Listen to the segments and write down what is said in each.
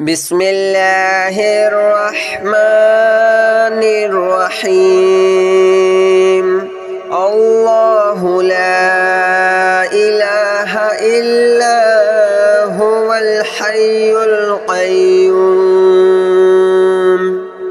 بسم الله الرحمن الرحيم الله لا إله إلا هو الحي القيوم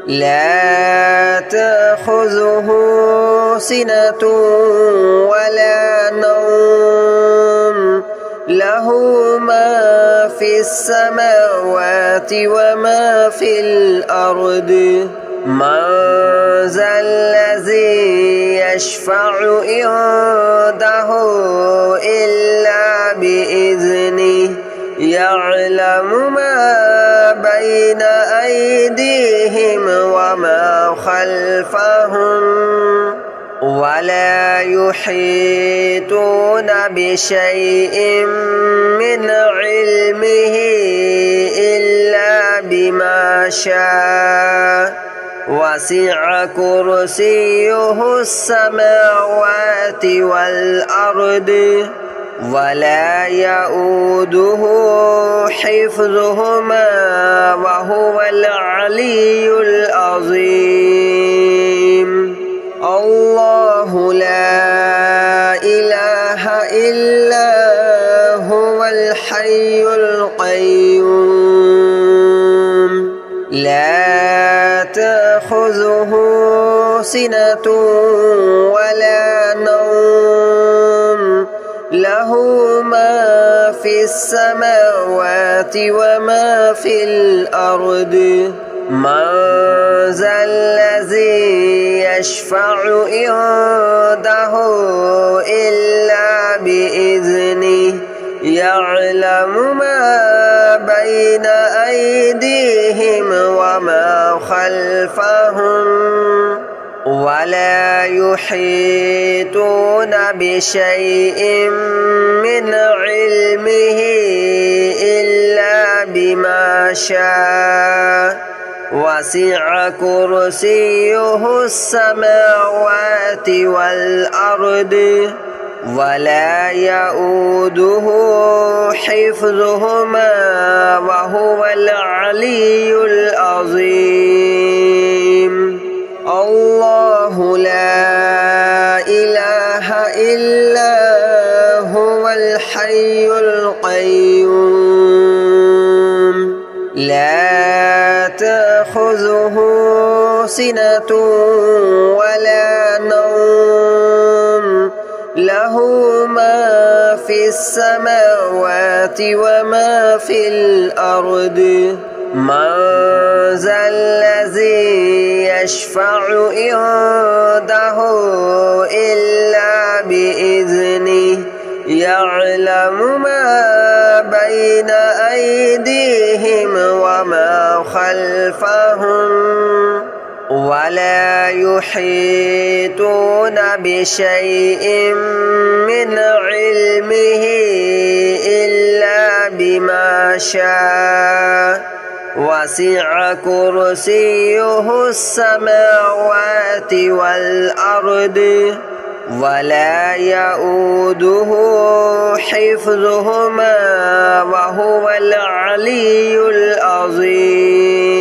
لا تأخذه سنة ولا نوم له ما في السماوات وما في الأرض من ذا الذي يشفع عنده إلا بإذنه يعلم ما بين أيديهم وما خلفهم ولا يحيطون بشيء من علمه إلا بما شاء وسع كرسيه السماوات والأرض ولا يؤوده حفظهما وهو العلي العظيم الله لا إله إلا هو الحي القيوم لا تأخذه سنة ولا نوم له ما في السماوات وما في الأرض من ذا الذي يشفع عنده إلا بإذنه يعلم ما بين أيديهم وما خلفهم ولا يحيطون بشيء من علمه إلا بما شاء وسع كرسيه السماوات والأرض ولا يؤوده حفظهما وهو العلي العظيم الله لا إله إلا هو الحي القيوم لا تأخذه سنة ولا نوم له ما في السماوات وما في الأرض من ذا الذي يشفع عنده إلا بإذنه يعلم ما بين أيديهم وما خلفهم ولا يحيطون بشيء من علمه إلا بما شاء وسع كرسيه السماوات والأرض ولا يؤوده حفظهما وهو العلي العظيم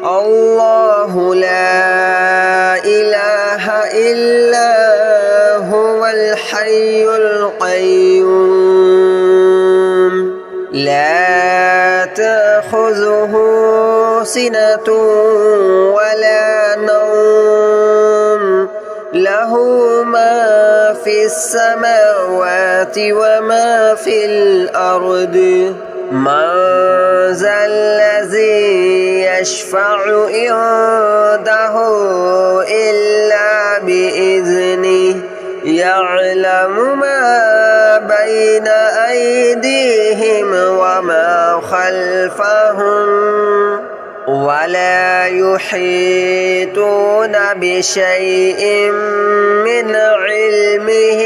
الله لا إله إلا هو الحي القيوم لا تأخذه سنة ولا نوم له ما في السماوات وما في الأرض من ذا الذي يشفع عنده إلا بإذنه يعلم ما بين أيديهم وما خلفهم ولا يحيطون بشيء من علمه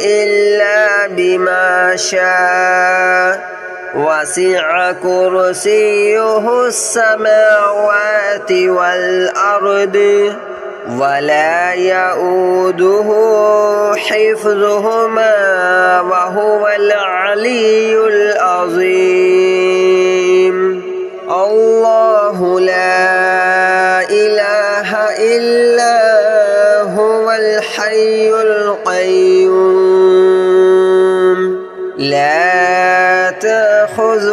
إلا بما شاء وسع كرسيه السماوات والأرض ولا يؤوده حفظهما وهو العلي العظيم.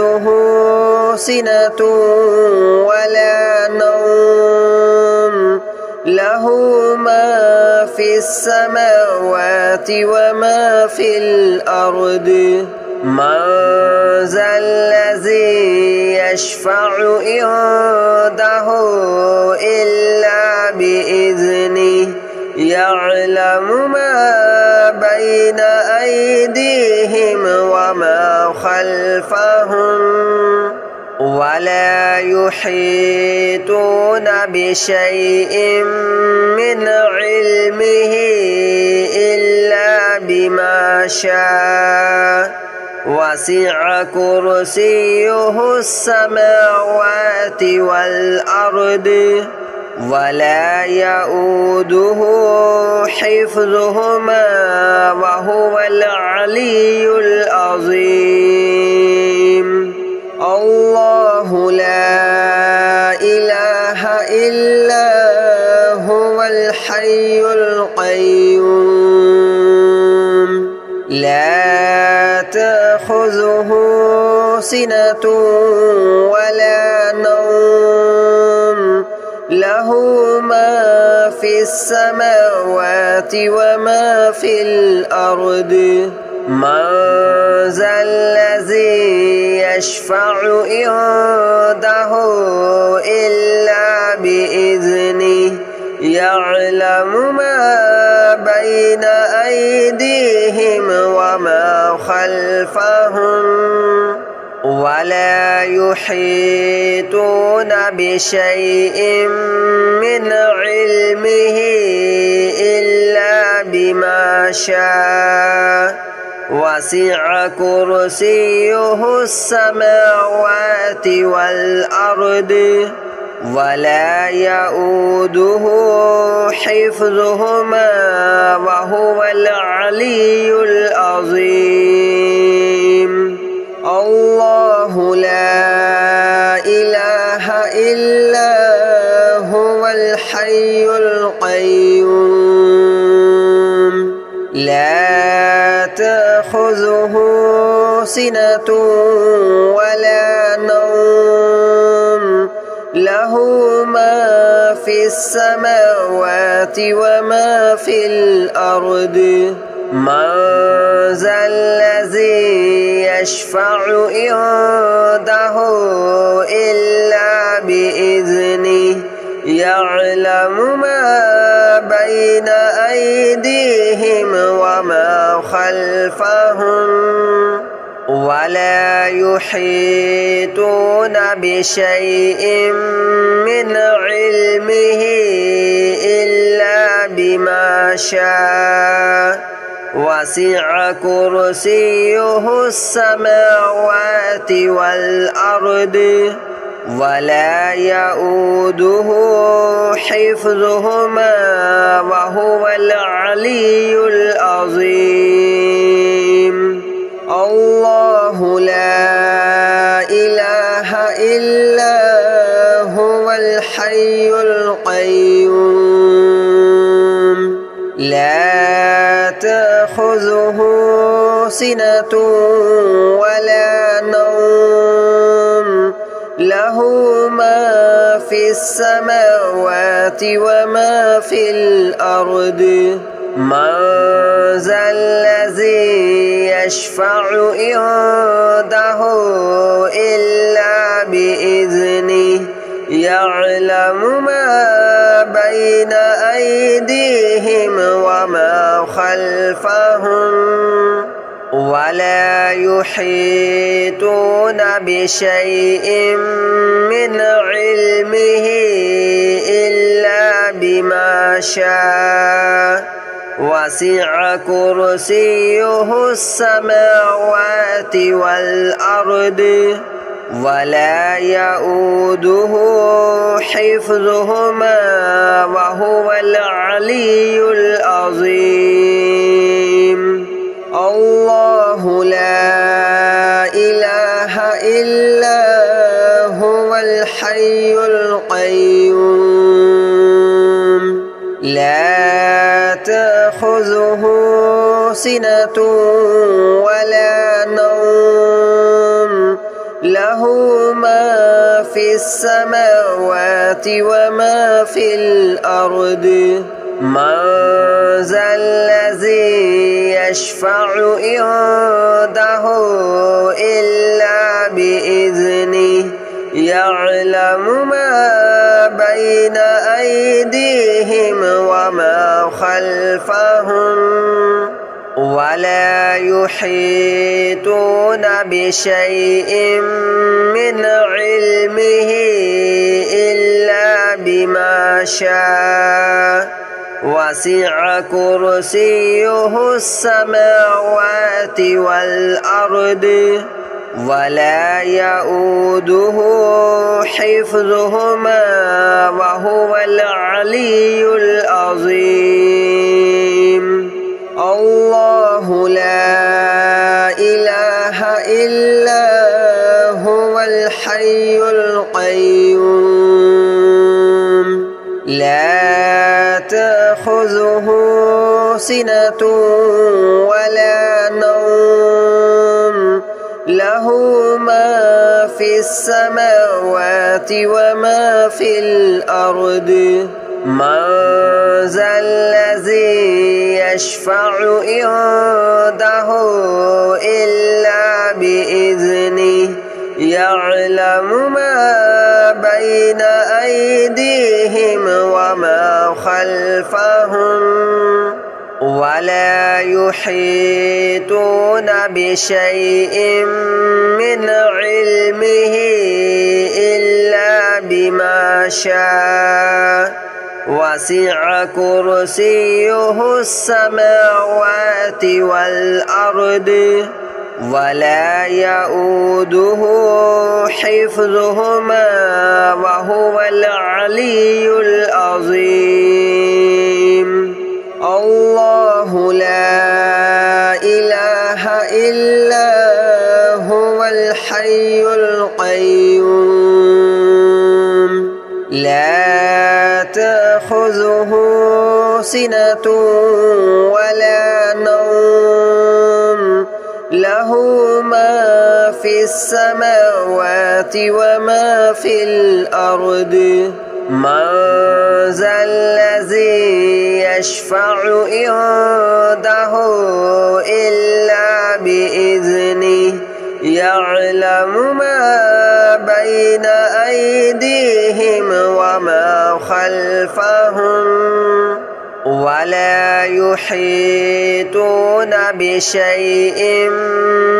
تأخذه سنة ولا نوم له ما في السماوات وما في الأرض من ذا الذي يشفع عنده إلا بإذنه يعلم ما بين أيديهم وما خلفهم ولا يحيطون بشيء من علمه إلا بما شاء وسع كرسيه السماوات والأرض ولا يؤوده حفظهما وهو العلي العظيم الله لا إله إلا هو الحي القيوم لا تأخذه سنة ولا نوم له ما في السماوات وما في الأرض من ذا الذي يشفع عنده إلا بإذنه يعلم ما بين أيديهم وما خلفهم ولا يحيطون بشيء من علمه إلا بما شاء وسع كرسيه السماوات والأرض ولا يؤوده حفظهما وهو العلي العظيم الله لا إله إلا هو الحي القيوم لا تأخذه سنة ولا نوم له ما في السماوات وما في الأرض من ذا الذي يشفع عنده إلا بإذنه يعلم ما بين أيديهم وما خلفهم ولا يحيطون بشيء من علمه إلا بما شاء وسع كرسيه السماوات والأرض ولا يؤوده حفظهما وهو العلي العظيم الله لا إله إلا هو الحي القيوم لا تأخذه سنة ولا نوم له ما في السماوات وما في الأرض من ذا الذي يشفع عنده إلا بإذنه يعلم ما بين أيديهم وما خلفهم ولا يحيطون بشيء من علمه إلا بما شاء وسع كرسيه السماوات والأرض ولا يؤوده حفظهما وهو العلي العظيم الله لا إله إلا هو الحي القيوم لا تأخذه سنة ولا نوم له له ما في السماوات وما في الأرض من ذا الذي يشفع عنده إلا بإذنه يعلم ما بين أيديهم وما خلفهم ولا يحيطون بشيء من علمه إلا بما شاء وسع كرسيه السماوات والأرض ولا يؤوده حفظهما وهو العلي العظيم الله لا إله إلا هو الحي القيوم لا تأخذه سنة ولا نوم له ما في السماوات وما في الأرض من ذا الذي يشفع عنده إلا بإذنه يعلم ما بين أيديهم وما خلفهم ولا يحيطون بشيء من علمه إلا بما شاء وسع كرسيه السماوات والأرض ولا يؤوده حفظهما وهو العلي العظيم الله لا إله إلا هو الحي القيوم لا تأخذه سنة ولا نوم له ما في السماوات وما في الأرض من ذا الذي يشفع عنده إلا بإذنه يعلم ما بين أيديهم وما خلفهم ولا يحيطون بشيء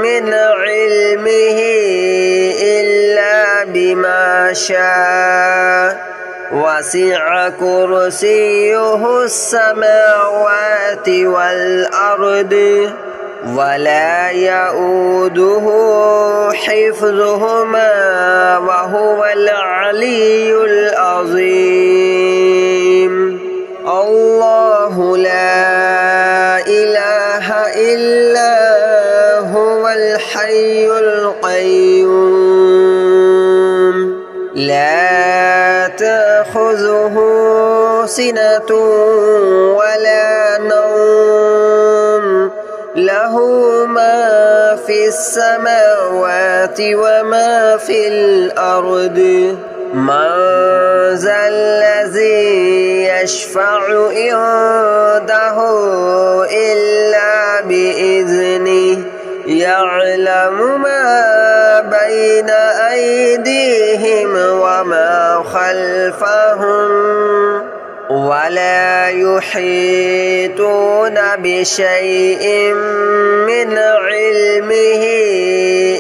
من علمه إلا بما شاء وسع كرسيه السماوات والأرض ولا يؤوده حفظهما وهو العلي العظيم الله لا إله إلا هو الحي القيوم لا تأخذه سنة ولا نوم له ما في السماوات وما في الأرض من ذا الذي يشفع عنده إلا بإذنه يعلم ما بين أيديهم وما خلفهم ولا يحيطون بشيء من علمه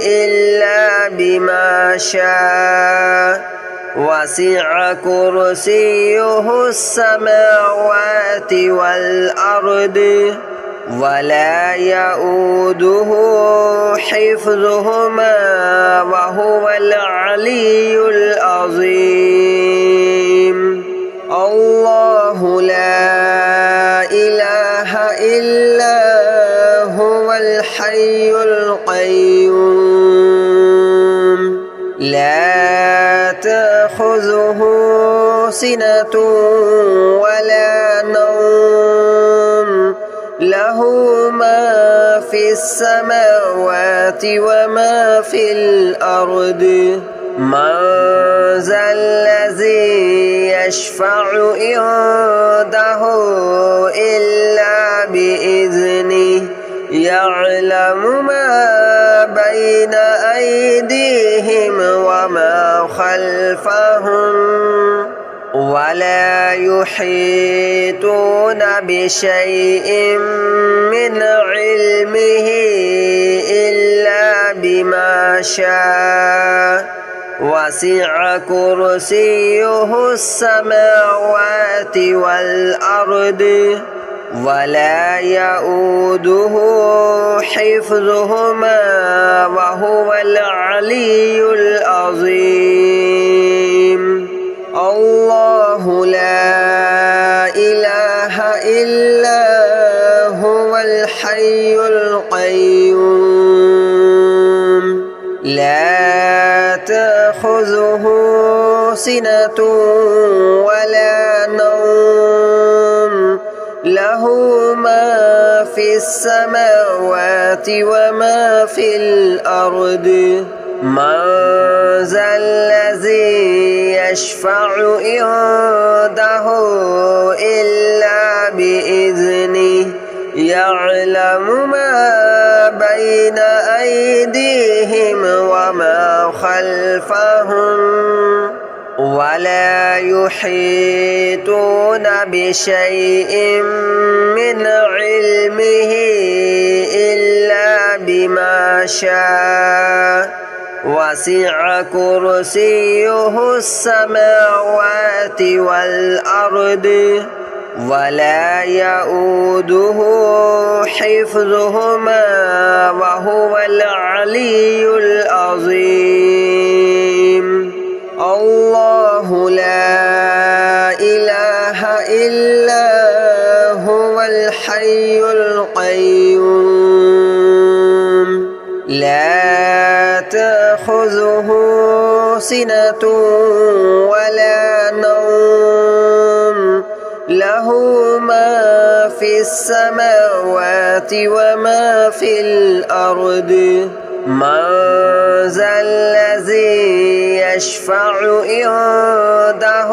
إلا بما شاء وسع كرسيه السماوات والأرض ولا يؤوده حفظهما وهو العلي العظيم الله لا إله إلا هو الحي القيوم لا تأخذه سنة ولا نوم له له ما في السماوات وما في الأرض من ذا الذي يشفع عنده إلا بإذنه يعلم ما بين أيديهم وما خلفهم ولا يحيطون بشيء من علمه إلا بما شاء وسع كرسيه السماوات والأرض ولا يؤوده حفظهما وهو العلي العظيم الله لا إله إلا هو الحي القيوم لا تأخذه سنة ولا نوم له ما في السماوات وما في الأرض من ذا الذي يشفع عنده إلا بإذنه يعلم ما بين أيديهم وما خلفهم ولا يحيطون بشيء من علمه إلا بما شاء وسع كرسيه السماوات والأرض ولا يؤوده حفظهما وهو العلي العظيم الله لا إله إلا هو الحي القيوم لا تأخذه سنة ولا نوم له ما في السماوات وما في الأرض من ذا الذي يشفع عنده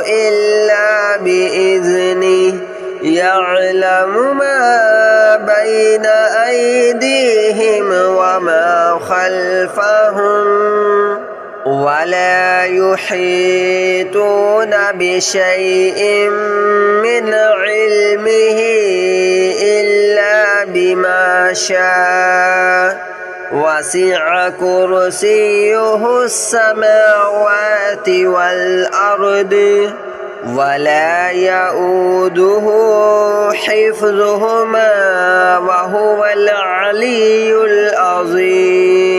إلا بإذنه يعلم ما بين أيديهم وما خلفهم ولا يحيطون بشيء من علمه إلا بما شاء وسع كرسيه السماوات والأرض ولا يؤوده حفظهما وهو العلي العظيم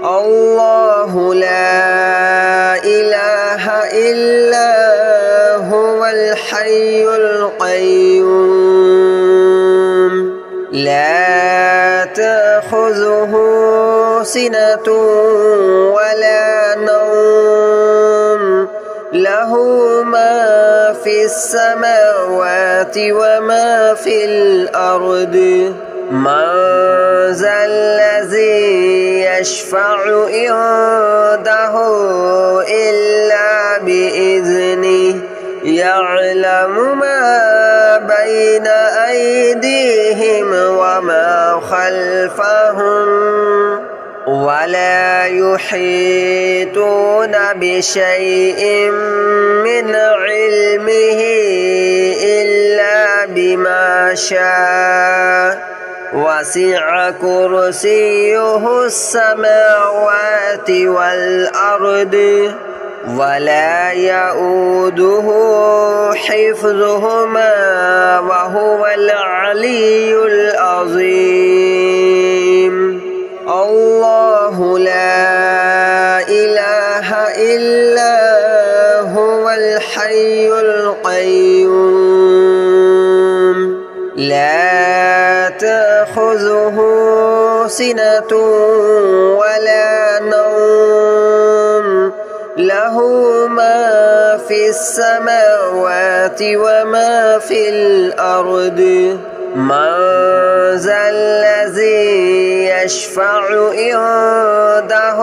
الله لا إله إلا هو الحي القيوم لا تأخذه سنة ولا نوم له ما في السماوات وما في الأرض من ذا الذي يشفع عنده إلا بإذنه يعلم ما بين أيديهم وما خلفهم ولا يحيطون بشيء من علمه إلا بما شاء وسع كرسيه السماوات والأرض ولا يؤوده حفظهما وهو العلي العظيم الله لا إله إلا هو الحي القيوم لا تأخذه سنة ولا نوم له ما في السماوات وما في الأرض من ذا الذي يشفع عنده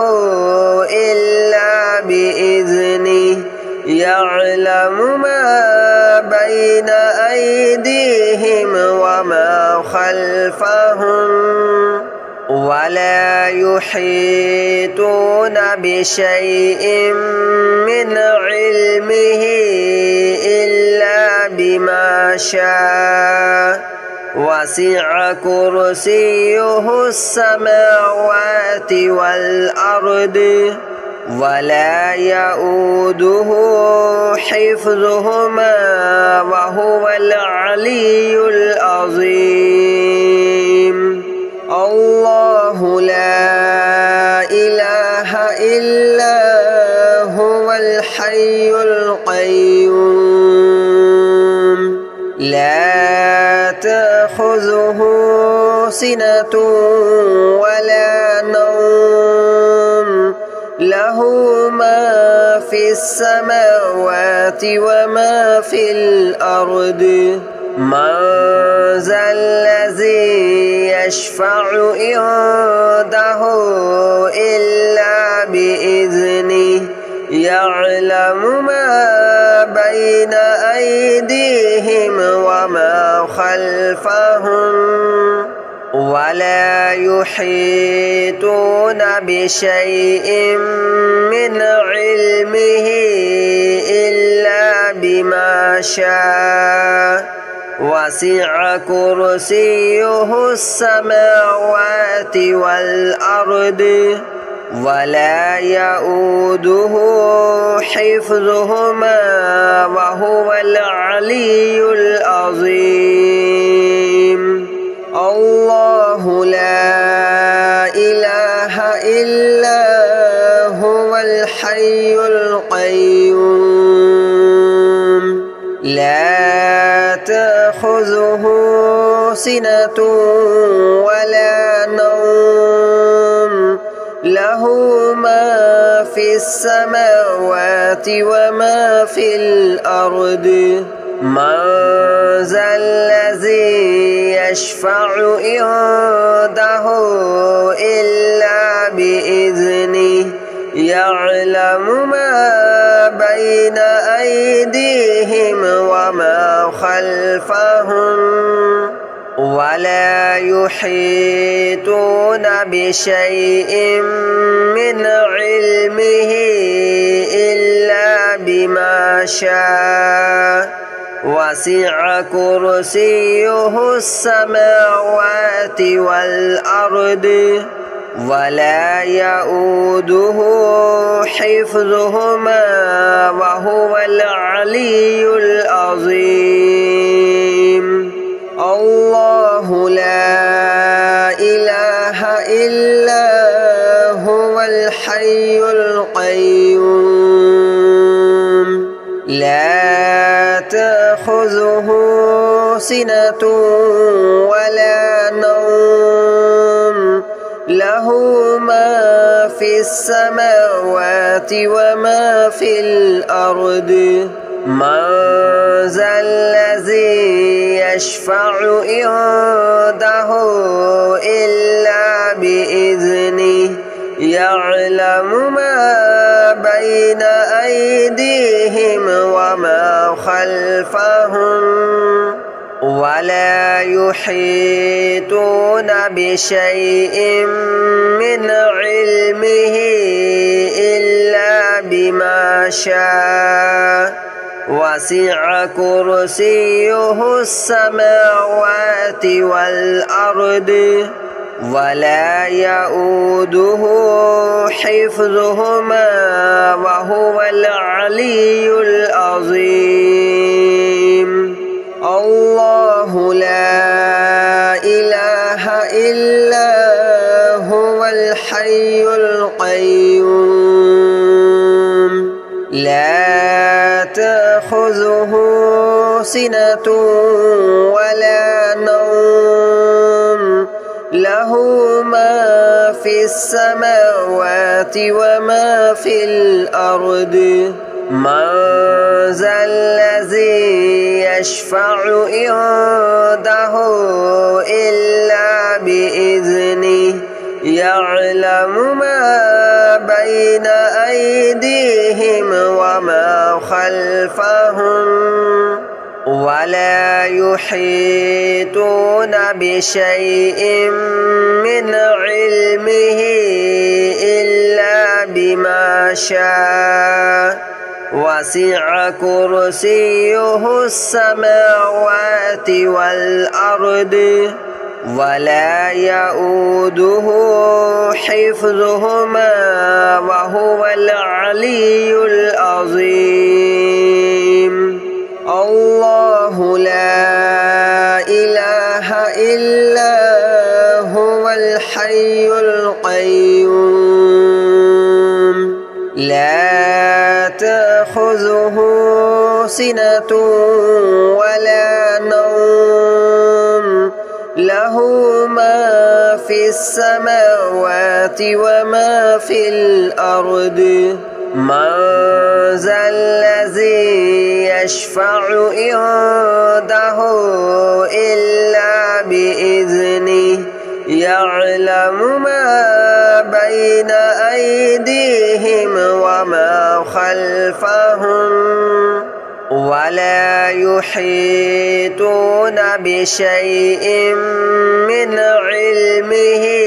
إلا بإذنه يعلم ما بين أيديهم وما خلفهم ولا يحيطون بشيء من علمه إلا بما شاء وسع كرسيه السماوات والأرض ولا يؤوده حفظهما وهو العلي العظيم الله لا إله إلا هو الحي القيوم لا تأخذه سنة ولا نوم له ما في السماوات وما في الأرض من ذا الذي يشفع عنده إلا بإذنه يعلم ما بين أيديهم وما خلفهم ولا يحيطون بشيء من علمه إلا بما شاء وسع كرسيه السماوات والأرض ولا يؤوده حفظهما وهو العلي العظيم الله لا إله إلا هو الحي القيوم لا تأخذه سنة ولا نوم له ما في السماوات وما في الأرض من ذا الذي يشفع عنده إلا بإذنه يعلم ما بين أيديهم وما خلفهم ولا يحيطون بشيء من علمه إلا بما شاء وسع كرسيه السماوات والأرض ولا يؤوده حفظهما وهو العلي العظيم الله لا إله إلا هو الحي القيوم لا تأخذه سنة ولا نوم له ما في السماوات وما في الأرض من ذا الذي يشفع عنده إلا بإذنه يعلم ما بين أيديهم وما خلفهم ولا يحيطون بشيء من علمه إلا بما شاء وسع كرسيه السماوات والأرض ولا يؤوده حفظهما وهو العلي العظيم الله لا إله إلا هو الحي القيوم لا تأخذه سنة ولا نوم له ما في السماوات وما في الأرض من ذا الذي يشفع عنده إلا بإذنه يعلم ما بين أيديهم وما خلفهم ولا يحيطون بشيء من علمه إلا بما شاء وسع كرسيه السماوات والأرض ولا يؤوده حفظهما وهو العلي العظيم الله لا إله إلا هو الحي القيوم لا تأخذه سنة ولا نوم له ما في السماوات وما في الأرض من ذا الذي يشفع عنده إلا بإذنه يعلم ما بين أيديهم وما خلفهم ولا يحيطون بشيء من علمه